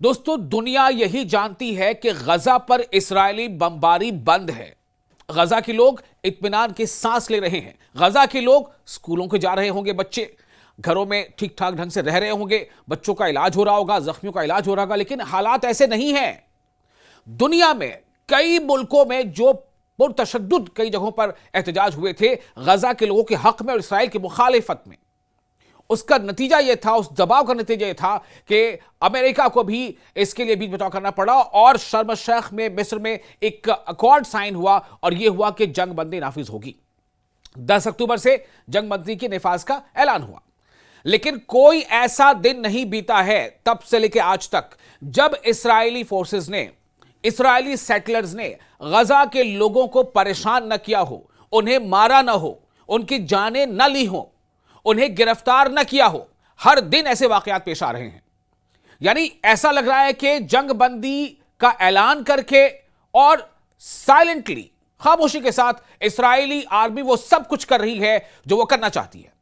दोस्तों, दुनिया यही जानती है कि गजा पर इस्राएली बमबारी बंद है। गजा के लोग इत्मीनान की सांस ले रहे हैं। गजा के लोग स्कूलों के जा रहे होंगे, बच्चे घरों में ठीक ठाक ढंग से रह रहे होंगे, बच्चों का इलाज हो रहा होगा, जख्मियों का इलाज हो रहा होगा। लेकिन हालात ऐसे नहीं हैं। दुनिया में कई मुल्कों में जो पुरतशद्दुद कई जगहों पर एहतजाज हुए थे गजा के लोगों के हक में और इसराइल की मुखालिफत में, उसका नतीजा यह था, उस दबाव का नतीजा यह था कि अमेरिका को भी इसके लिए बीच बचाव करना पड़ा और शर्म शेख में मिस्र में एक अकॉर्ड साइन हुआ और यह हुआ कि जंगबंदी नाफिज होगी। 10 अक्टूबर से जंगबंदी के निफाज का ऐलान हुआ। लेकिन कोई ऐसा दिन नहीं बीता है तब से लेकर आज तक जब इस्राएली फोर्सेस ने, इस्राएली सेटलर्स ने गजा के लोगों को परेशान न किया हो, उन्हें मारा न हो, उनकी जानें न ली हो, उन्हें गिरफ्तार न किया हो। हर दिन ऐसे वाकयात पेश आ रहे हैं। यानी ऐसा लग रहा है कि जंगबंदी का ऐलान करके और साइलेंटली, खामोशी के साथ इस्राएली आर्मी वो सब कुछ कर रही है जो वो करना चाहती है।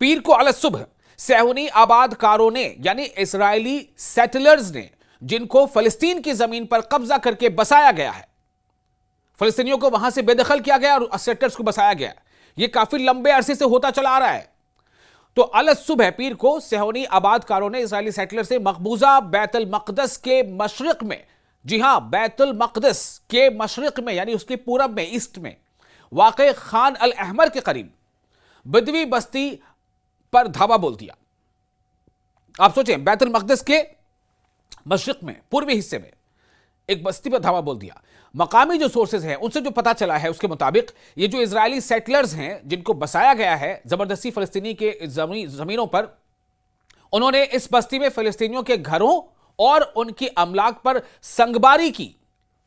पीर को अल सुबह सेहूनी आबादकारों ने, यानी इस्राएली सेटलर्स ने, जिनको फलस्तीन की जमीन पर कब्जा करके बसाया गया है, फलस्तीनियों को वहां से बेदखल किया गया और सेटलर्स को बसाया गया। यह काफी लंबे अरसे से होता चला आ रहा है। तो अल सुबह पीर को सेहूनी आबादकारों ने इस्राएली सेटलर से मकबूजा बैतुल मक़दस के मशरिक में, जी हां, बैतुल मक़दस के मशरिक में यानी उसके पूरब में, ईस्ट में वाक़े खान अल अहमर के करीब बदवी बस्ती पर धावा बोल दिया। आप सोचें, बैतुल मक़दस के मशरिक में, पूर्वी हिस्से में एक बस्ती पर धावा बोल दिया। मकामी जो सोर्सेज हैं उनसे जो पता चला है उसके मुताबिक ये जो इजरायली सेटलर्स हैं जिनको बसाया गया है जबरदस्ती फलस्तीनी के जमीनों पर, उन्होंने इस बस्ती में फलस्तीनियों के घरों और उनकी अमलाक पर संगबारी की,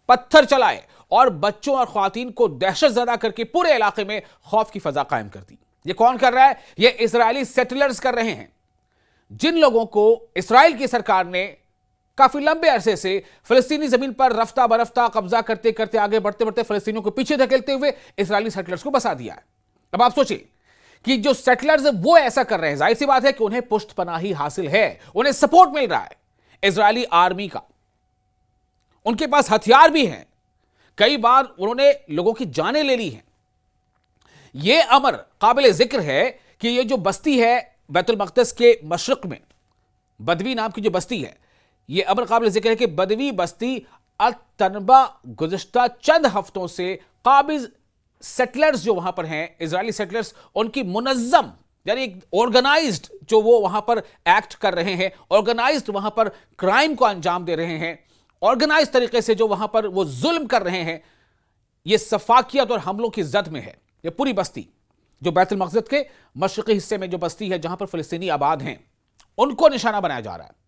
पत्थर चलाए और बच्चों और ख्वातीन को दहशत ज़दा करके पूरे इलाके में खौफ की फजा कायम कर दी। ये कौन कर रहा है? ये इजरायली सेटलर्स कर रहे हैं, जिन लोगों को इस्राएल की सरकार ने काफी लंबे अरसे से फलस्तीनी जमीन पर रफ्ता बरफ्ता कब्जा करते करते, आगे बढ़ते बढ़ते फलस्तीनियों को पीछे धकेलते हुए इस्राएली सेटलर्स को बसा दिया है। अब आप सोचिए कि जो सेटलर्स वो ऐसा कर रहे हैं, जाहिर सी बात है कि उन्हें पुष्टपनाही हासिल है, उन्हें सपोर्ट मिल रहा है इजरायली आर्मी का, उनके पास हथियार भी हैं, कई बार उन्होंने लोगों की जानें ले ली हैं। यह अमर काबिल जिक्र है कि यह जो बस्ती है बैतुल मक़दस के मशरिक में, बदवी नाम की जो बस्ती है, यह अमर काबिल जिक्र है कि बदवी बस्ती अल-तनबा गुज़िश्ता चंद हफ्तों से काबिज सेटलर्स जो वहां पर हैं, इजरायली सेटलर्स, उनकी मुनज़्ज़म यानी ऑर्गेनाइज्ड जो वो वहां पर एक्ट कर रहे हैं, ऑर्गेनाइज्ड वहां पर क्राइम को अंजाम दे रहे हैं, ऑर्गेनाइज तरीके से जो वहां पर वो जुल्म कर रहे हैं, ये सफाकियत और हमलों की जद में है। ये पूरी बस्ती जो बैतुल मक़दस के मशरिकी हिस्से में जो बस्ती है जहां पर फलस्तीनी आबाद हैं, उनको निशाना बनाया जा रहा है।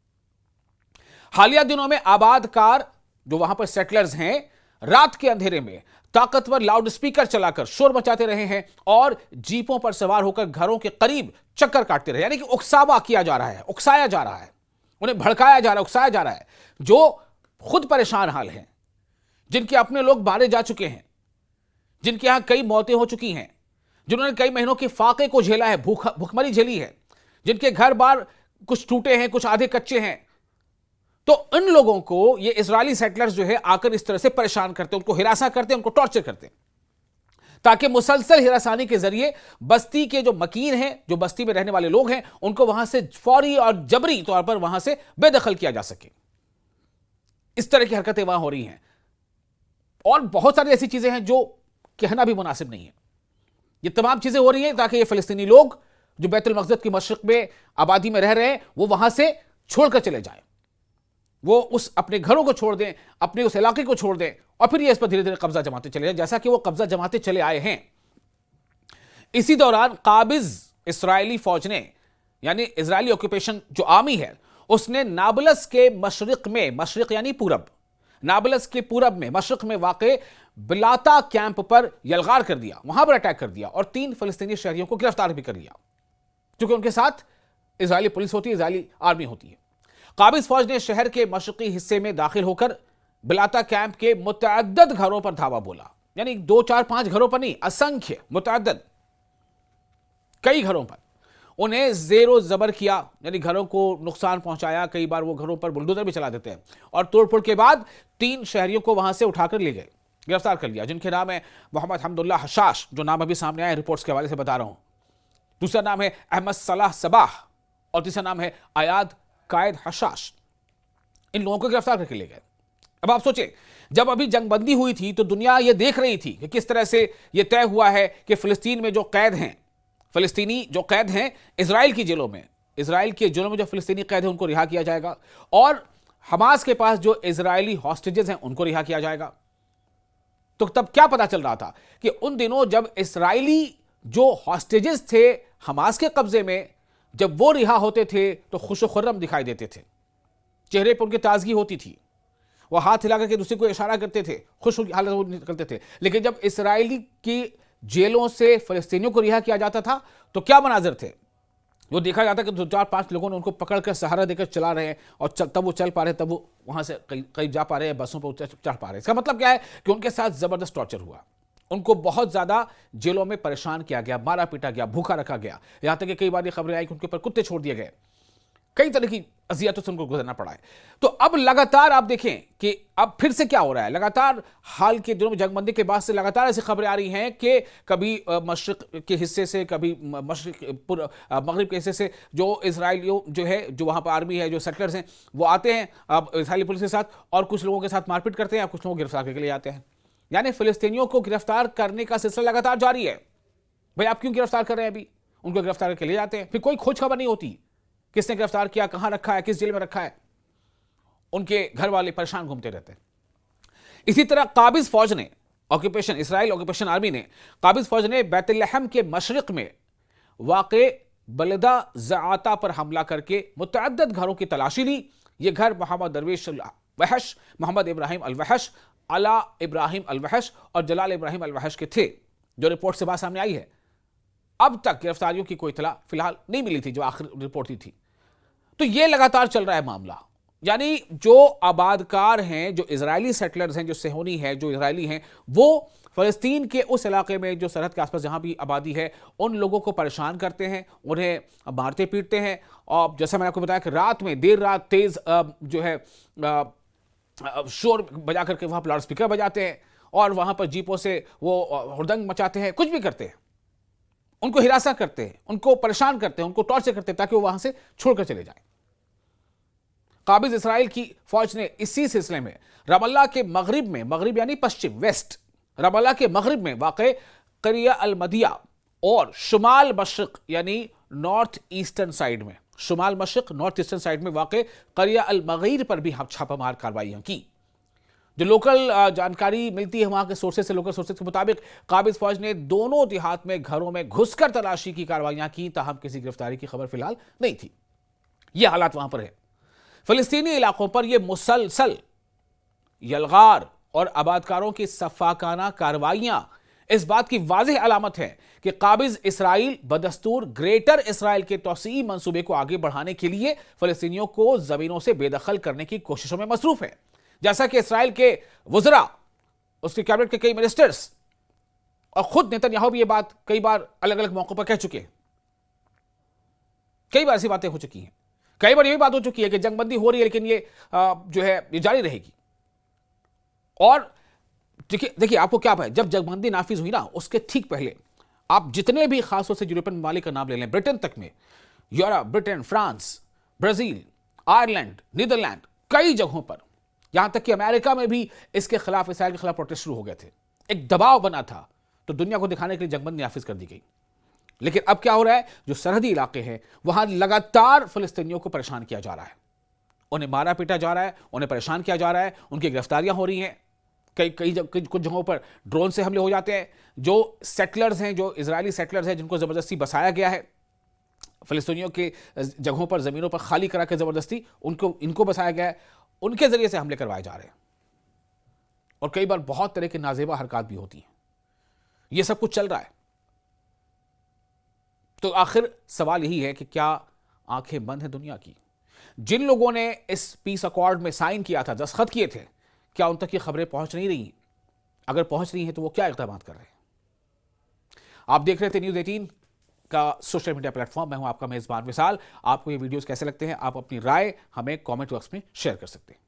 हालिया दिनों में आबादकार जो वहां पर सेटलर्स हैं, रात के अंधेरे में ताकतवर लाउड स्पीकर चलाकर शोर मचाते रहे हैं और जीपों पर सवार होकर घरों के करीब चक्कर काटते रहे। यानी कि उकसावा किया जा रहा है, उकसाया जा रहा है, उन्हें भड़काया जा रहा है, उकसाया जा रहा है। जो खुद परेशान हाल हैं, जिनके अपने लोग मारे जा चुके हैं, जिनके यहां कई मौतें हो चुकी हैं, जिन्होंने कई महीनों के फाके को झेला है, भूखमरी झेली है, जिनके घर बार कुछ टूटे हैं, कुछ आधे कच्चे हैं, तो इन लोगों को ये इजरायली सेटलर्स जो है आकर इस तरह से परेशान करते हैं, उनको हिरासा करते हैं, उनको टॉर्चर करते हैं, ताकि मुसलसल हिरासानी के जरिए बस्ती के जो मकीन हैं, जो बस्ती में रहने वाले लोग हैं, उनको वहां से फौरी और जबरी तौर पर वहां से बेदखल किया जा सके। इस तरह की हरकतें वहां हो रही हैं और बहुत सारी ऐसी चीजें हैं जो कहना भी मुनासिब नहीं है। ये तमाम चीजें हो रही हैं ताकि ये फलस्तीनी लोग जो बैतुल मक़दस की मशरिक में आबादी में रह रहे हैं, वो वहां से छोड़कर चले जाएं, वो उस अपने घरों को छोड़ दें, अपने उस इलाके को छोड़ दें और फिर ये इस पर धीरे धीरे कब्जा जमाते चले जाएं, जैसा कि वो कब्जा जमाते चले आए हैं। इसी दौरान काबिज इस्राएली फौज ने, यानी इजरायली ऑक्यूपेशन जो आर्मी है, उसने नाबलस के मशरिक में, मशरिक यानी पूरब, नाबलस के पूरब में मशरिक में वाक़े बिलाता कैंप पर यलगार कर दिया, वहां पर अटैक कर दिया और 3 फलस्तीनी शहरियों को गिरफ्तार भी कर लिया, क्योंकि उनके साथ इजरायली पुलिस होती है, इजरायली आर्मी होती है। काबिज फौज ने शहर के मशरिकी हिस्से में दाखिल होकर बिलाता कैंप के मुतअद्दिद घरों पर धावा बोला, यानी 2, 4, 5 घरों पर नहीं, असंख्य, मुतअद्दिद, कई घरों पर उन्हें जेरो जबर किया, यानी घरों को नुकसान पहुंचाया। कई बार वो घरों पर बुलडोजर भी चला देते हैं और तोड़फोड़ के बाद 3 शहरियों को वहां से उठाकर ले गए, गिरफ्तार कर लिया, जिनके नाम है मोहम्मद हमदुल्ला हशाश, जो नाम अभी सामने आया रिपोर्ट्स के हवाले से बता रहा हूं। दूसरा नाम है अहमद सलाह सबाह और तीसरा नाम है आयाद कायद हशाश। इन लोगों को गिरफ्तार करके ले गए। अब आप सोचें, जब अभी जंगबंदी हुई थी तो दुनिया यह देख रही थी कि किस तरह से यह तय हुआ है कि फिलिस्तीन में जो कैद हैं, फिलिस्तीनी जो कैद हैं इजराइल की जेलों में, इजराइल के जेलों में जो फिलिस्तीनी कैद हैं उनको रिहा किया जाएगा और हमास के पास जो इजरायली हॉस्टेजेस हैं उनको रिहा किया जाएगा। तो तब क्या पता चल रहा था कि उन दिनों जब इजरायली जो हॉस्टेजेस थे हमास के कब्जे में, जब वो रिहा होते थे तो खुश खुर्रम दिखाई देते थे, चेहरे पर उनकी ताजगी होती थी, वो हाथ हिला करके दूसरे को इशारा करते थे, खुश हालत निकलते थे। लेकिन जब इजरायली की जेलों से फिलिस्तीनियों को रिहा किया जाता था तो क्या मनाजिर थे, वो देखा जाता कि 2-4-5 लोगों ने उनको पकड़कर सहारा देकर चला रहे हैं और तब वो चल पा रहे हैं, तब वो वहां से कहीं जा पा रहे हैं, बसों पर चढ़ पा रहे हैं। इसका मतलब क्या है कि उनके साथ जबरदस्त टॉर्चर हुआ, उनको बहुत ज्यादा जेलों में परेशान किया गया, मारा पीटा गया, भूखा रखा गया, यहां तक कि कई बार ये खबरें आई कि उनके ऊपर कुत्ते छोड़ दिए गए, कई तरह की अजियतों से उनको गुजरना पड़ा है। तो अब लगातार आप देखें कि अब फिर से क्या हो रहा है, लगातार हाल के दिनों में जंगबंदी के बाद से लगातार ऐसी खबरें आ रही हैं कि कभी मशरिक के हिस्से से, कभी मगरिब के हिस्से से जो इजराइलियों जो है, जो वहां पर आर्मी है, जो सेटलर्स हैं, वो आते हैं अब इजरायली पुलिस के साथ और कुछ लोगों के साथ मारपीट करते हैं, कुछ लोगों को गिरफ्तार करके ले जाते हैं। यानी फिलिस्तीनियों को गिरफ्तार करने का सिलसिला लगातार जारी है। भाई आप क्यों गिरफ्तार कर रहे हैं, अभी उनको गिरफ्तार करके ले जाते हैं, फिर कोई खोज खबर नहीं होती किसने गिरफ्तार किया, कहां रखा है, किस जेल में रखा है, उनके घर वाले परेशान घूमते रहते हैं। इसी तरह काबिज फौज ने, ऑक्यूपेशन इजराइल ऑक्यूपेशन आर्मी ने, काबिज फौज ने बैतलहम के मशरिक में वाक़े बलदा ज़आता पर हमला करके मुतअद्दिद घरों की तलाशी ली। ये घर मोहम्मद दरवेश वहश, मोहम्मद इब्राहिम अल वहश, अला इब्राहिम अल वहश और जलाल इब्राहिम अल वहश के थे, जो रिपोर्ट से बात सामने आई है। अब तक गिरफ्तारियों की कोई इतला फिलहाल नहीं मिली थी, जो आखिरी रिपोर्ट ही थी। तो ये लगातार चल रहा है मामला, यानी जो आबादकार हैं, जो इजरायली सेटलर्स हैं, जो सेहोनी है, जो इजरायली हैं, वो फ़लस्तीन के उस इलाके में जो सरहद के आसपास जहां भी आबादी है, उन लोगों को परेशान करते हैं, उन्हें मारते पीटते हैं। और जैसा मैंने आपको बताया कि रात में, देर रात तेज जो है शोर बजा करके वहां पर लाउड स्पीकर बजाते हैं और वहां पर जीपों से वो हुड़दंग मचाते हैं, कुछ भी करते हैं, उनको हिरासा करते हैं, उनको परेशान करते हैं, उनको टॉर्चर करते हैं ताकि वो वहां से छोड़कर चले जाएं। काबिज इसराइल की फौज ने इसी सिलसिले में रमल्ला के मगरिब में, मगरिब यानी पश्चिम, वेस्ट, रमल्ला के मगरिब में वाक़े करिया अल मदिया और शुमाल मशरिक यानी नॉर्थ ईस्टर्न साइड में, शुमाल मशरिक नॉर्थ ईस्टर्न साइड में वाक़े करिया अल मगीर पर भी हम छापामार कार्रवाइयां की। जो लोकल जानकारी मिलती है वहां के सोर्सेज से, लोकल सोर्सेज के मुताबिक काबिज फौज ने दोनों देहात में घरों में घुसकर तलाशी की कार्रवाइयां की, ताहम किसी गिरफ्तारी की खबर फिलहाल नहीं थी। यह हालात वहां पर है। फिलिस्तीनी इलाकों पर यह मुसलसल यलगार और आबादकारों की सफाकाना कार्रवाइयां इस बात की वाज़ेह अलामत है कि काबिज इसराइल बदस्तूर ग्रेटर इसराइल के तौसीई मंसूबे को आगे बढ़ाने के लिए फिलिस्तीनियों को जमीनों से बेदखल करने की कोशिशों में मसरूफ है। जैसा कि इसराइल के वज़रा, उसके कैबिनेट के कई मिनिस्टर्स और खुद नेतन्याहू भी ये बात कई बार अलग अलग मौकों पर कह चुके हैं। कई बार ऐसी बातें हो चुकी हैं, कई बार ये भी बात हो चुकी है कि जंगबंदी हो रही है लेकिन ये जो है ये जारी रहेगी। और देखिए आपको क्या है, जब जंगबंदी नाफिज हुई ना, उसके ठीक पहले आप जितने भी खासतौर से यूरोपियन ममालिक का नाम ले लें, ब्रिटेन तक में, Europe, Britain, France, Brazil, Ireland, Netherland, कई जगहों पर, यहां तक कि अमेरिका में भी इसके खिलाफ, इसराइल के खिलाफ प्रोटेस्ट शुरू हो गए थे। एक दबाव बना था, तो दुनिया को दिखाने के लिए जंगबंदी नाफिज कर दी गई। लेकिन अब क्या हो रहा है, जो सरहदी इलाके हैं वहां लगातार फिलिस्तीनियों को परेशान किया जा रहा है, उन्हें मारा पीटा जा रहा है, उन्हें परेशान किया जा रहा है, उनकी गिरफ्तारियां हो रही हैं। कुछ जगहों पर ड्रोन से हमले हो जाते हैं। जो सेटलर्स हैं, जो इजरायली सेटलर्स हैं, जिनको ज़बरदस्ती बसाया गया है फिलिस्तीनियों के जगहों पर, ज़मीनों पर खाली करा के ज़बरदस्ती इनको बसाया गया है, उनके ज़रिए से हमले करवाए जा रहे हैं। और कई बार बहुत तरह की नाजेबा हरकत भी होती हैं। ये सब कुछ चल रहा है। तो आखिर सवाल यही है कि क्या आंखें बंद हैं दुनिया की? जिन लोगों ने इस पीस अकॉर्ड में साइन किया था, दस्तखत किए थे, क्या उन तक ये खबरें पहुंच नहीं रही? अगर पहुंच रही हैं तो वो क्या इक़दाम कर रहे हैं? आप देख रहे थे न्यूज़ 18 का सोशल मीडिया प्लेटफॉर्म। मैं हूं आपका मेजबान विशाल। आपको ये वीडियोस कैसे लगते हैं, आप अपनी राय हमें कमेंट बॉक्स में शेयर कर सकते हैं।